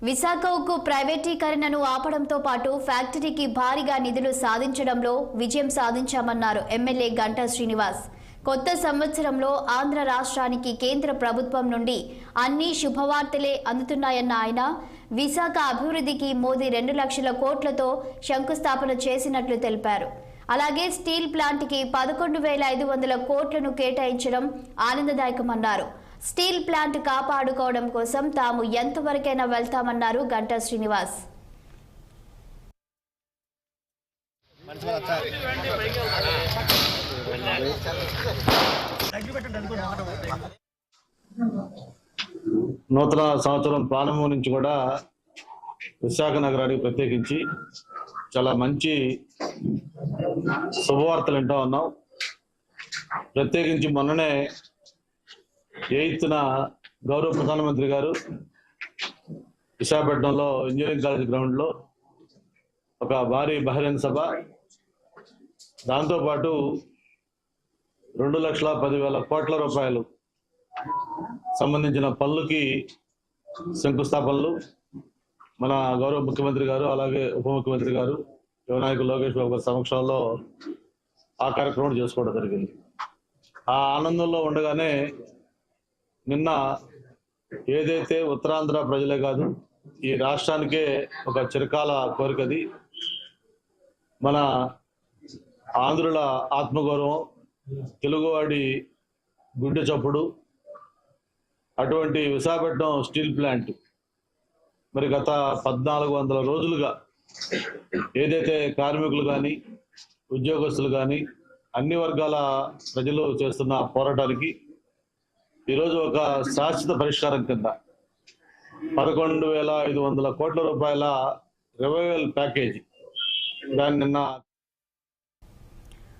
విశాఖ ఉక్కు ప్రైవేటీకరణను ఆపడంతో పాటు ఫ్యాక్టరీకి భారీగా నిధులు సాధించడంలో విజయం సాధించామన్నారు ఎమ్మెల్యే గంటా శ్రీనివాస్. కొత్త సంవత్సరంలో ఆంధ్ర రాష్ట్రానికి కేంద్ర ప్రభుత్వం నుండి అన్ని శుభవార్తలే అందుతున్నాయన్న ఆయన విశాఖ అభివృద్ధికి మోదీ 2 లక్షల కోట్లతో శంకుస్థాపన చేసినట్లు తెలిపారు. అలాగే స్టీల్ ప్లాంట్కి 11,500 కోట్లను కేటాయించడం ఆనందదాయకమన్నారు. స్టీల్ ప్లాంట్ కాపాడుకోవడం కోసం తాము ఎంతవరకైనా వెళ్తామన్నారు గంటా శ్రీనివాస్. నూతన సంవత్సరం ప్రారంభం నుంచి కూడా విశాఖ నగరానికి ప్రత్యేకించి చాలా మంచి శుభవార్తలు వింటూ ఉన్నాం. ప్రత్యేకించి మొన్ననే 8న గౌరవ ప్రధానమంత్రి గారు విశాఖపట్నంలో ఇంజనీరింగ్ కాలేజ్ గ్రౌండ్లో ఒక భారీ బహిరంగ సభ, దాంతోపాటు 2,10,000 కోట్ల రూపాయలు సంబంధించిన పనులకి శంకుస్థాపనలు మన గౌరవ ముఖ్యమంత్రి గారు అలాగే ఉప ముఖ్యమంత్రి గారు యువనాయకులు లోకేష్ బాబు గారి సమక్షంలో ఆ కార్యక్రమం చేసుకోవడం జరిగింది. ఆ ఆనందంలో ఉండగానే నిన్న ఏదైతే ఉత్తరాంధ్ర ప్రజలే కాదు ఈ రాష్ట్రానికే ఒక చిరకాల కోరికది, మన ఆంధ్రుల ఆత్మగౌరవం, తెలుగువాడి గుండె చప్పుడు అటువంటి విశాఖపట్నం స్టీల్ ప్లాంట్ మరి గత 1400 రోజులుగా ఏదైతే కార్మికులు కానీ ఉద్యోగస్తులు కానీ అన్ని వర్గాల ప్రజలు చేస్తున్న పోరాటానికి ఈరోజు ఒక శాశ్వత పరిష్కారం కింద 11,500 కోట్ల రూపాయల రివైవల్ ప్యాకేజీ దాన్ని నిన్న